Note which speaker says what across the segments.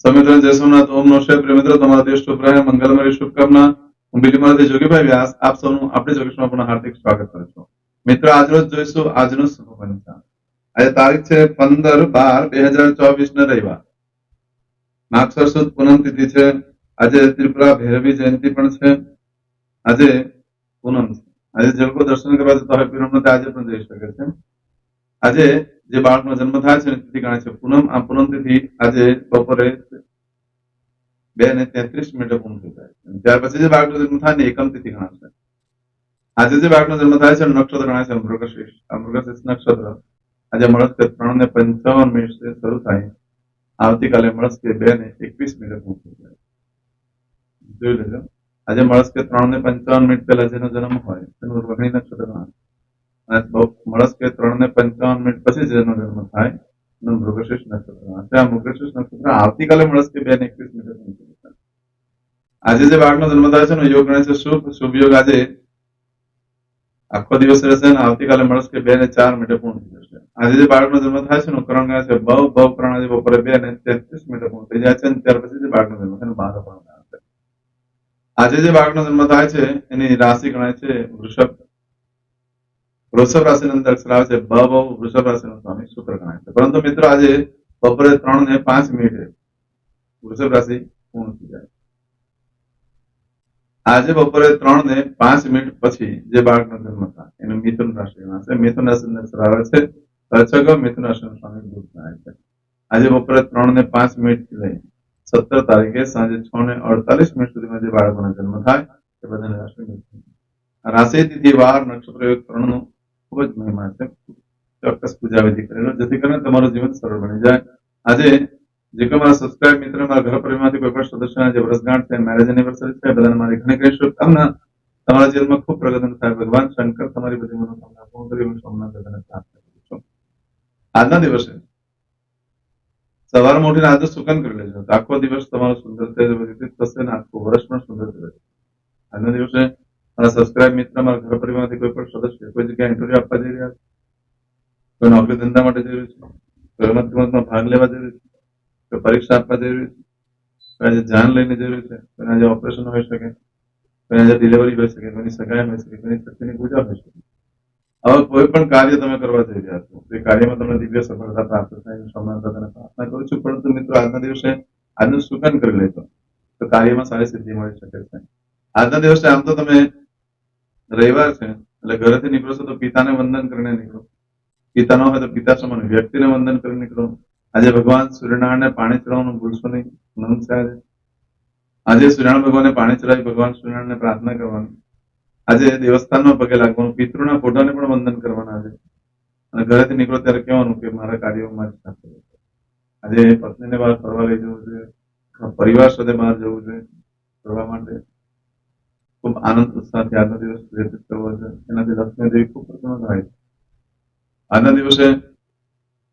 Speaker 1: સૌમિત્ર જય સોમનાથ, ઓમ નમઃ શિવાય. પ્રિય મિત્રો, તમારા દેશ શુભ રહે, મંગલમય શુભકામના. હું બીલીમાંથી જોગીભાઈ વ્યાસ આપ સૌનું આપણી જોગેશમાં પણ હાર્દિક સ્વાગત કરું છું. મિત્રો, આજરોજ જોઈશું આજનું શુભ પંચાંગ. આજે તારીખ છે 15/12/2024 ને રવિવાર. માગસર સુદ પૂનમ તિથિ છે. આજે ત્રિપુરા ભૈરવી જયંતિ પણ છે. આજે પૂનમ છે. આજે જે લોકો દર્શન કરવા જતા હોય પૂનમ આજે પણ જઈ શકે છે. આજે જે બાળકનો જન્મ થાય છે તિથિ ગણાય છે પૂનમ. આ પૂનમ તિથિ આજે બપોરે 2:33 પૂર્ણ થઈ જાય છે. ત્યાર પછી જે બાળકનો જન્મ થાય ને એકમ તિથિ ગણાશે. આજે જે બાળકનો જન્મ થાય છે નક્ષત્ર ગણાય છે મૃગશીર્ષ. આ મૃગશીર્ષ નક્ષત્ર આજે મળસ્કે 3:55 શરૂ થાય. આવતીકાલે મળસ્કે 2:21 પૂર્ણ થઈ જાય. જોઈ લેજો. આજે મળસ્કે 3:55 પહેલા જેનો જન્મ હોય તેનું રોહિણી નક્ષત્ર ગણાય. અને મળસ્કે 3:55 પછી જેનો જન્મ થાય એનું મૃગશીર્ષ નક્ષત્ર ગણાશે. આ મૃગશીર્ષ નક્ષત્ર આવતીકાલે મળસ્કે 2:21 આજે જે બાળકનો જન્મ થાય છે યોગ ગણાય છે શુભ. શુભ યોગ આજે આખો દિવસ રહેશે અને આવતીકાલે મળસ્કે 2:04 પૂર્ણ થઈ જશે. આજે જે બાળકનો જન્મ થાય છે કરણ ગણાય છે ભવ. ભવ કરણ આજે બપોરે 2:33 પૂર્ણ થઈ જાય છે અને ત્યાર પછી જે બાળકનો જન્મ થાય બાર કરણ ગણાય છે. આજે જે બાળકનો જન્મ થાય છે એની રાશિ ગણાય છે વૃષભ. વૃષભ રાશિની અંદર અક્ષર આવે છે બ. વૃષભ રાશિનો સ્વામી શુક્ર ગણાય છે. પરંતુ મિત્રો આજે બપોરે 3:05 વૃષભ રાશિ પૂર્ણ થઈ જાય. આજે બપોરે 3:05 પછી જે બાળકનો જન્મ થાય એનું મિથુન રાશિ ગણાશે. મિથુન રાશિની અક્ષર આવે છે અચગ. મિથુન રાશિનો સ્વામી બુધ ગણાય છે. આજે બપોરે 3:05 થી લઈ 17 તારીખે સાંજે 6:48 સુધીમાં જે બાળકોનો જન્મ થાય એ બધાની રાશિ મિથુન. રાશિ તિથિ વાર નક્ષત્ર યોગ 3નો ખૂબ જ મહિમા છે. ચોક્કસ પૂજા વિધિ કરેલો જેથી કરીને તમારું જીવન સરળ બની જાય. આજે જે કોઈ મારા સબસ્ક્રાઇબ મિત્ર મારા ઘર પરિવારમાંથી કોઈ પણ સદસ્યના જે વર્ષગાંઠ છે મેરેજ એનિવર્સરી છે બધાને મારી ઘણી ઘણી શુભકામના. તમારા જીવનમાં ખૂબ પ્રગતિ થાય. ભગવાન શંકર તમારી બધી મનોકામના પૂર્ણ કરી હું સોમનાથ દાદાને પ્રાર્થના કરું છું. આજના દિવસે સવારમાં ઉઠીને આજે સુકન કરી લેજો. આખો દિવસ તમારો સુંદર વ્યતીત થશે અને આખું વર્ષ પણ સુંદર રહેશે. આજના દિવસે મારા સબસ્ક્રાઇબ મિત્ર મારા ઘર પરિવારમાંથી કોઈ પણ સદસ્ય કોઈ જગ્યાએ ઇન્ટરવ્યુ આપવા જઈ રહ્યા છે, કોઈ નોકરી ધંધા માટે જઈ રહ્યું છે, કોઈ રમત ગમતમાં ભાગ લેવા જઈ રહ્યું છે, કોઈ પરીક્ષા આપવા જઈ રહ્યું છે, કોઈ આજે જાન લઈને જઈ રહ્યું છે, કોઈને આજે ઓપરેશન હોઈ શકે, કોઈને આજે ડિલિવરી હોઈ શકે, કોઈની સગાઈ હોઈ શકે, કોઈની શક્તિની પૂજા હોઈ શકે. આવા કોઈ પણ કાર્ય તમે કરવા જઈ રહ્યા છો તે કાર્યમાં તમને દિવ્ય સફળતા પ્રાપ્ત થાય સોમનાથ દાદાને પ્રાર્થના કરું છું. પરંતુ મિત્રો આજના દિવસે આજનું સુકન કરી લેજો તો કાર્યમાં સારી સિદ્ધિ મળી શકે છે. આજના દિવસે આમ તો તમે રવિવાર છે એટલે ઘરેથી નીકળો છો તો પિતાને વંદન કરીને નીકળો. પિતા ન હોય તો પિતા સમાન વ્યક્તિને વંદન કરીને નીકળો. આજે ભગવાન સૂર્યનારાયણને પાણી ચડાવવાનું ભૂલશો નહીં. પૂનમ છે આજે સૂર્યનારાયણ ભગવાનને પાણી ચડાવી ભગવાન સૂર્યનારાયણને પ્રાર્થના કરવાની. આજે દેવસ્થાનમાં પગે લાગવાનું. પિતૃના ફોટાને પણ વંદન કરવાના આજે. અને ઘરેથી નીકળો ત્યારે કહેવાનું કે મારા કાર્યો મારી સાથે. આજે પત્નીને બહાર ફરવા લઈ જવું જોઈએ. પરિવાર સાથે બહાર જવું જોઈએ ફરવા માટે. ખૂબ આનંદ ઉત્સાહથી આજનો દિવસ વ્યતીત કરવો છે. એનાથી લક્ષ્મી દેવી ખૂબ પ્રસન્ન થાય છે. આજના દિવસે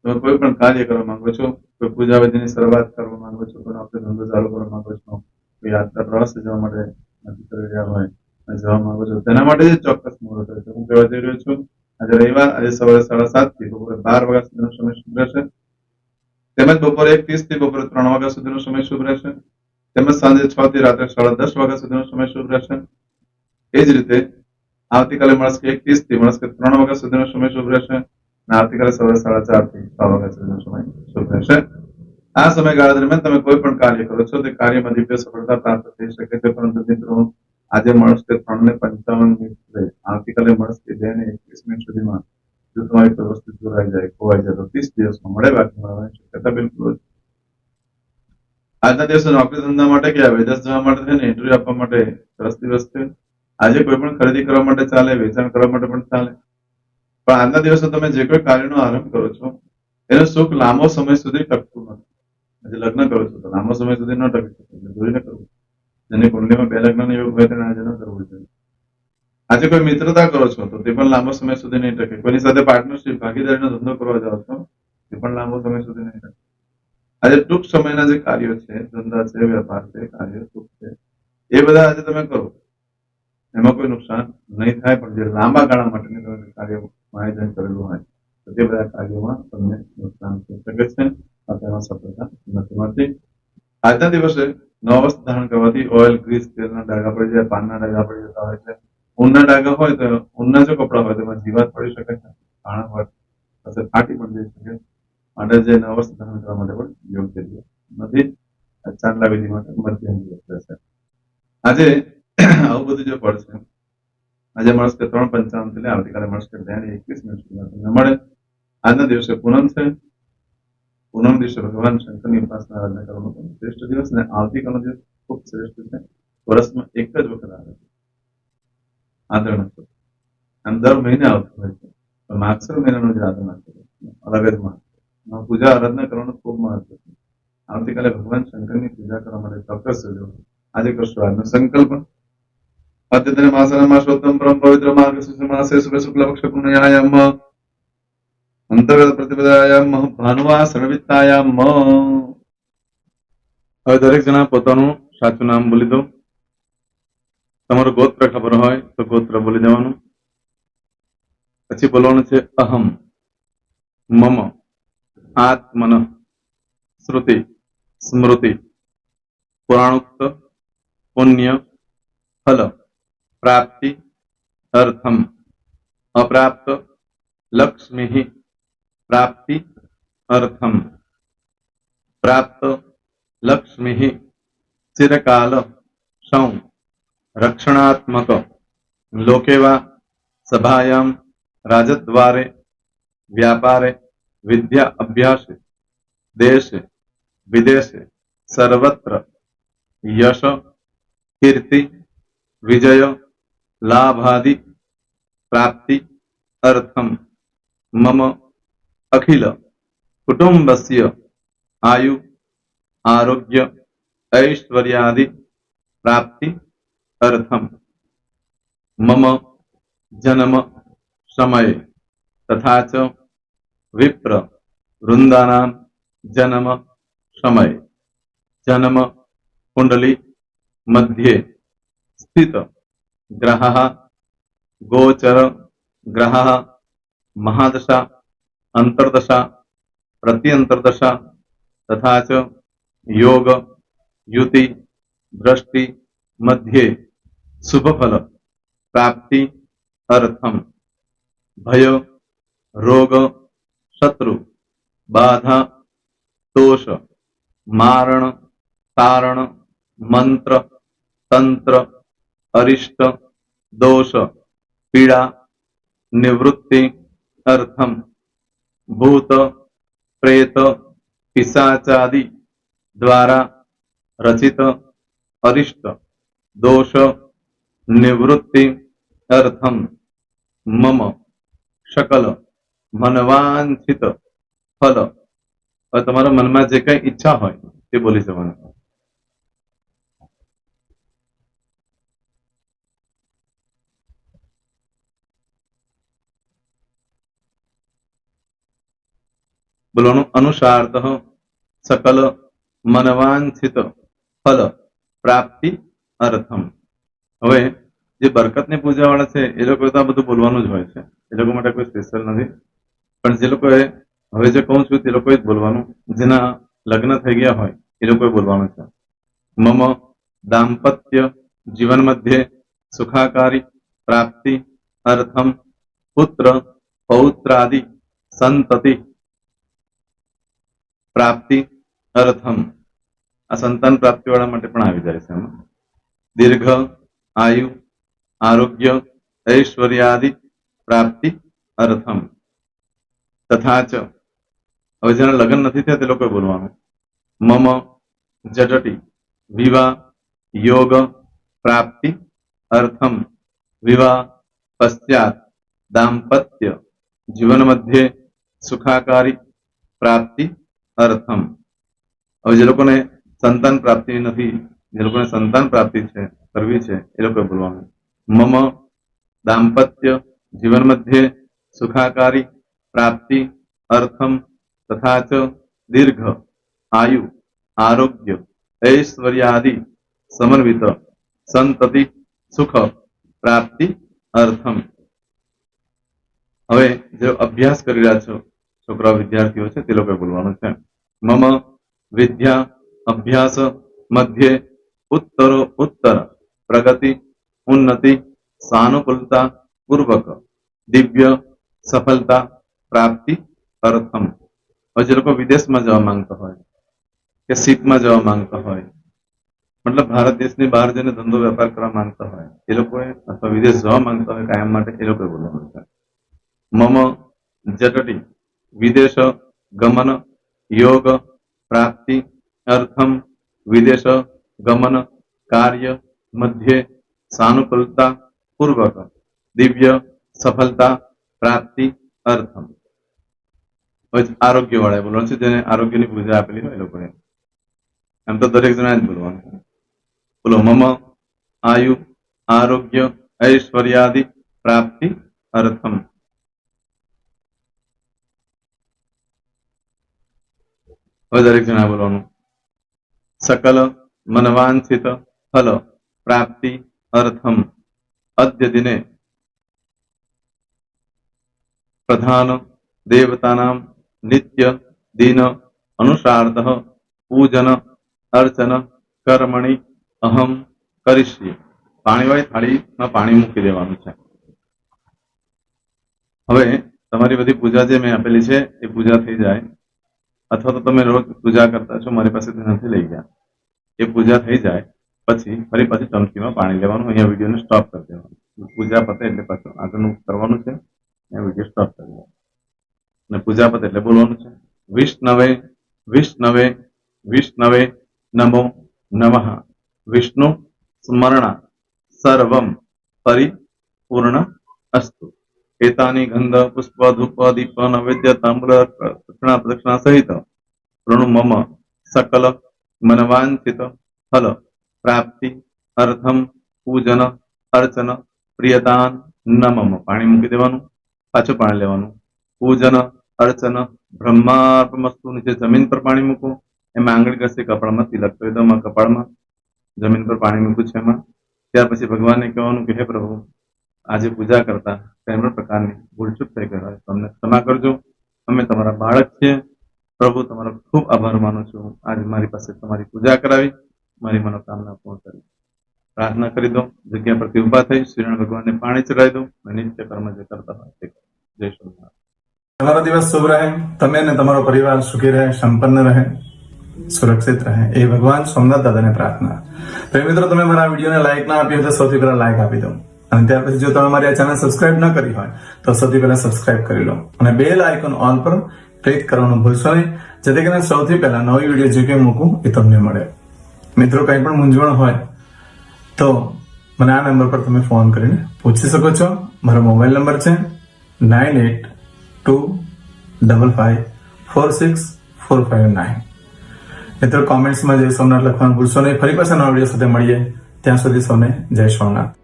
Speaker 1: તમે કોઈ પણ કાર્ય કરવા માંગો છો, કોઈ પૂજા વિધિની શરૂઆત કરવા માંગો છો, કોઈ આપણે ધંધો ચાલુ કરવા માંગો છો, કોઈ યાત્રા પ્રવાસે જવા માટે નક્કી કરી રહ્યા હોય જવા માંગો છો તેના માટે જ ચોક્કસ મુહૂર્ત હોય છે. હું કહેવા જઈ રહ્યો છું આજે રવિવાર. આજે સવારે 7:30 થી બપોરે 12 વાગ્યા સુધીનો સમય શુભ રહેશે. તેમજ બપોરે 1:30 થી બપોરે 3 વાગ્યા સુધીનો સમય શુભ રહેશે. તેમજ સાંજે 6 થી રાત્રે 10:30 વાગ્યા સુધીનો સમય શુભ રહેશે. એ જ રીતે આવતીકાલે મળસ્કે 1:30 થી મળસ્કે 3 વાગ્યા સુધીનો સમય શુભ રહેશે. અને આવતીકાલે સવારે 4:30 થી 6 વાગ્યા સુધીનો સમય શુભ રહેશે. આ સમયગાળા દરમિયાન તમે કોઈ પણ કાર્ય કરો છો તે કાર્યમાં દિવ્ય સફળતા પ્રાપ્ત થઈ શકે છે. પરંતુ મિત્રો આજે મળસ્કે 3:55 આવતીકાલે મળસ્કે 2:21 સુધીમાં જો તમારી કોઈ વસ્તુ ચોરાઈ જાય ખોવાઈ જાય તો 30 દિવસમાં મળે. બાકી મળવાની શક્યતા બિલકુલ. આજના દિવસે નોકરી ધંધા માટે કે વિદેશ જવા માટે છે ને ઇન્ટરવ્યુ આપવા માટે સરસ દિવસ છે. આજે કોઈ પણ ખરીદી કરવા માટે ચાલે, વેચાણ કરવા માટે પણ ચાલે. પણ આજના દિવસે તમે જે કોઈ કાર્યનો આરંભ કરો છો એનો સુખ લાંબો સમય સુધી ટકતું નથી. આજે લગ્ન કરો છો તો લાંબો સમય સુધી ન ટકી શકે એટલે જોઈને કરવું. જેની કુંડલીમાં 2 લગ્નનો યોગ હોય તેને આજે ન કરવું જોઈએ. આજે કોઈ મિત્રતા કરો છો તો તે પણ લાંબો સમય સુધી નહીં ટકે. કોઈની સાથે પાર્ટનરશિપ ભાગીદારીનો ધંધો કરવા જાઓ છો તે પણ લાંબો સમય સુધી નહીં ટકે. આજે ટૂંક સમયના જે કાર્યો છે, ધંધા છે, વેપાર છે, કાર્ય સુખ છે એ બધા આજે તમે કરો એમાં કોઈ નુકસાન નહીં થાય. પણ જે લાંબા ગાળા માટેની તમે કાર્યનું આયોજન કરેલું હોય તો તે બધા કાર્યોમાં તમને નુકસાન થઈ શકે છે. તેમાં સફળતા નથી મળતી. આજના દિવસે નવા વસ્ત્ર ધારણ કરવાથી ઓઇલ, ગ્રીસ, તેલના ડાઘા પડી જાય, પાનના ડાઘા પડી જતા હોય છે. ઊનના ડાઘા હોય તો ઊનના જો કપડા હોય તેમાં જીવાત પડી શકે છે, કાણા હોય અથવા ફાટી પણ જઈ શકે. માટે જે નવા વસ્ત્ર ધારણ કરવા માટે પણ યોગ્ય નથી. ચાંદલા વિધિ માટે મધ્યમ યોગ્ય છે. આજે આવું બધું જે પડશે, આજે મળશે 3:55 થી આવતીકાલે મળશે 2:21 સુધીમાં તમને મળે. આજના દિવસે પૂનમ છે. પૂનમ દિવસે ભગવાન શંકરની ઉપાસના આરાધના કરવાનો પણ શ્રેષ્ઠ દિવસ, અને આવતીકાલનો દિવસ ખૂબ શ્રેષ્ઠ છે. વર્ષમાં એક જ વખત આવે છે આંધ્ર નક્ષત્ર, આમ દર મહિને આવતું હોય છે. માગસર મહિનાનો જે આંધ્ર નક્ષત્ર અલગ જ મહત્વ, પૂજા આરાધના કરવાનું ખૂબ મહત્વ છે. આવતીકાલે ભગવાન શંકરની પૂજા કરવા માટે ચોક્કસ જજો. આજે કરશો આજનો સંકલ્પ. અદ્યતન માસના શોતમ પરમ પવિત્ર માર્ગશીર્ષ માસે શુભ શુક્લ પક્ષ પુણ્યાયામ અંતર્ગત પ્રતિપદાયામ ભાનુવા સર્વિતાયામ. હવે દરેક જણા પોતાનું સાચું નામ બોલી દો. તમારું ગોત્ર ખબર હોય તો ગોત્ર બોલી દેવાનું. પછી બોલવાનું છે અહમ, મમ, આત્મન, શ્રુતિ, સ્મૃતિ, પુરાણોક્ત, પુણ્ય, ફલ, પ્રાપ્તિ, અર્થમ, અપ્રાપ્ત, લક્ષ્મી, પ્રાપ્તિ, અર્થમ, પ્રાપ્ત, લક્ષ્મી, ચિરકાલ, સૌ, રક્ષણાત્મક, લોકેવા, સભાયામ, રાજદ્વારે, વ્યાપારે, વિદ્યા અભ્યાસે, દેશે, વિદેશે, સર્વત્ર, યશ, કીર્તિ, વિજય, લાભાદિ, પ્રાપ્તિ, અર્થમ, મમ, અખિલ, કુટુંબસ્ય, આયુ, આરોગ્ય, ऐश्वर्यादि, प्राप्ति, अर्थम, मम, जन्म, समय, तथा च विप्र, वृंदानाम, जन्म, समय, जन्म, कुंडली, मध्ये, स्थित, ग्रहः, गोचर, ग्रहः, महादशा, अंतर्दशा, प्रत्यंतर्दशा, तथा च योग, युति, दृष्टि, मध्ये, शुभ फल, प्राप्ति, अर्थम, भय, रोग, शत्रु, बाधा, दोष, मारण, तारण, मंत्र, तंत्र, अरिष्ट, दोष, पीड़ा, निवृत्ति, अर्थम, भूत, प्रेत, पिशाचादि द्वारा रचित अरिष्ट दोष निवृत्ति अर्थम मम सकल मनवांछित फल. હવે તમારા મનમાં જે કઈ ઈચ્છા હોય તે બોલી જવાનું. બોલવાનું અનુસારત सकल मनवांछित फल प्राप्ति अर्थम. હવે જે બરકતની પૂજા વાળા છે એ લોકો તો આ બધું બોલવાનું જ હોય છે, એ લોકો માટે કોઈ સ્પેશિયલ નથી. પણ જે લોકોએ હવે જે કહું છું તે લોકોએ જ બોલવાનું, જેના લગ્ન થઈ ગયા હોય એ લોકોએ બોલવાનું છે. મમ દાંપત્ય જીવન મધ્યે સુખાકારી પ્રાપ્તિ અર્થમ પુત્ર પૌત્રાદિ સંતતિ પ્રાપ્તિ અર્થમ. આ સંતાન પ્રાપ્તિ વાળા માટે પણ આવી જાય છે એમાં. દીર્ઘ આયુ આરોગ્ય ऐश्वर्यादि પ્રાપ્તિ અર્થમ. તથા ચ હવે જેના લગ્ન નથી થયા તે લોકોએ બોલવાનું. મમ જટટી વિવાહ યોગ પ્રાપ્તિ અર્થમ વિવાહ પશ્ચાત દાંપત્ય જીવન મધ્યે સુખાકારી પ્રાપ્તિ અર્થમ. હવે જે લોકોને સંતાન પ્રાપ્તિ નથી, જે લોકોને સંતાન પ્રાપ્તિ છે કરવી છે એ લોકોએ બોલવાનું. મમ દાંપત્ય જીવન મધ્યે સુખાકારી પ્રાપ્તિ અર્થમ તથા ચ દીર્ઘ આયુ આરોગ્ય ऐश्वर्यादि समन्वित संतति सुख प्राप्ति अर्थम. હવે જે અભ્યાસ કરી રહ્યા છો છોકરા વિદ્યાર્થીઓ છે તે લોકોએ બોલવાનું છે. મમ વિદ્યા અભ્યાસ મધ્યે ઉત્તરો ઉત્તર પ્રગતિ ઉન્નતિ સાનુકૂળતા પૂર્વક દિવ્ય સફળતા પ્રાપ્તિ અર્થમ. હવે જે લોકો વિદેશમાં જવા માંગતા હોય કે શીપમાં જવા માંગતા હોય, મતલબ ભારત દેશની બહાર જઈને ધંધો વેપાર કરવા માંગતા હોય એ લોકોએ, અથવા વિદેશ જવા માંગતા હોય કાયમ માટે, એ લોકોએ બોલવાનું છે. મમ જટટી વિદેશ ગમન યોગ પ્રાપ્તિ અર્થમ વિદેશ ગમન કાર્ય મધ્યે સાનુકૂળતા પૂર્વક દિવ્ય સફળતા પ્રાપ્તિ અર્થમ. આરોગ્ય વાળા બોલવાનું છે, જેને આરોગ્યની પૂજા આપેલી હોય એ લોકોએ. એમ તો દરેક જણા જ બોલવાનું છે. બોલો મમ આયુ આરોગ્ય ઐશ્વર્યાદિ પ્રાપ્તિ અર્થમ. હવે દરેક જણા બોલવાનું. સકલ મનવાંછિત ફલ પ્રાપ્તિ અર્થમ અદ્ય દિને પ્રધાન દેવતાનામ નિત્ય દિન અનુસાર્થ પૂજન અર્ચન કર્મણિ અહમ કરીશ્યે. પાણીવાળી થાળીમાં પાણી મૂકી દેવાનું છે. હવે તમારી બધી પૂજા જે મેં આપેલી છે એ પૂજા થઈ જાય, અથવા તો તમે રોજ પૂજા કરતા છો, મારી પાસેથી નથી લઈ ગયા, એ પૂજા થઈ જાય પછી ફરી પાછી ચમચીમાં પાણી લેવાનું. અહીંયા વિડીયોને સ્ટોપ કરી દેવાનું. પૂજા પતે એટલે પાછું આગળનું કરવાનું છે. અહીંયા વિડીયો સ્ટોપ કરી દેવાનું અને પૂજા પતે એટલે બોલવાનું છે વિષ્ણવે વિષ્ણવે વિષ્ણવે નમો નમઃ વિષ્ણુ સ્મરણ સર્વમ પરિપૂર્ણ અસ્તુ. એતાની ગંધ પુષ્પ ધૂપ દીપ નૈવેદ્ય તાંબૂલ દક્ષિણા પ્રદક્ષિણા સહિત પ્રણુ મમ સકલ મનવાંછિત ફલ પ્રાપ્તિ અર્થમ પૂજન અર્ચન પ્રિયદાન ન મમ. પાણી મૂકી દેવાનું, પાછું પાણી લેવાનું. પૂજન અર્ચન બ્રહ્માર્પણમસ્તુ. નીચે જમીન પર પાણી મૂકો, એમાં આંગળી ઘસી કપાળમાં તિલક કરી દો. કપાળમાં જમીન પર પાણી મૂક્યું છે એમાં. ત્યાર પછી ભગવાનને કહેવાનું કે હે પ્રભુ, આજે પૂજા કરતા કોઈ પણ પ્રકારની ભૂલચૂક થઈ ગઈ હોય તો અમને ક્ષમા કરજો. અમે તમારા બાળક છીએ. પ્રભુ, તમારો ખૂબ આભાર માનું છું. આજે મારી પાસે તમારી પૂજા કરાવી, મારી મનોકામના પૂર્ણ કરી. પ્રાર્થના કરી દો. જગ્યા પરથી ઉભા થઈ શ્રીનારાયણ ભગવાનને પાણી ચડાવી દો અને નિત્ય કર્મ જે કરતા હોય તે કરો. જય શ્રી.
Speaker 2: તમારો દિવસ શુભ રહે. તમે અને તમારો પરિવાર સુખી રહે, સંપન્ન રહે, સુરક્ષિત રહે, એ ભગવાન સોમનાથ દાદાને પ્રાર્થના. તો મિત્રો, તમે મારા વિડીયોને લાઈક ના આપી હોય તો સૌથી પહેલા લાઈક આપી દો. અને ત્યાર પછી જો તમે મારી આ ચેનલ સબસ્ક્રાઇબ ન કરી હોય તો સૌથી પહેલા સબસ્ક્રાઇબ કરી લો અને બેલ આઇકોન ઓલ પર ક્લિક કરવાનું ભૂલશો નહીં, જેથી કરીને સૌથી પહેલા નવી વિડીયો જે કંઈ મૂકું એ તમને મળે. મિત્રો, કંઈ પણ મૂંઝવણ હોય તો મને આ નંબર પર તમે ફોન કરીને પૂછી શકો છો. મારો મોબાઈલ નંબર છે 9825546459. મિત્રો, કોમેન્ટ્સમાં જય સોમનાથ લખવાનું ભૂલશો નહીં. ફરી પાછા નવા વિડીયો સાથે મળીએ. ત્યાં સુધી સૌને જય સોમનાથ.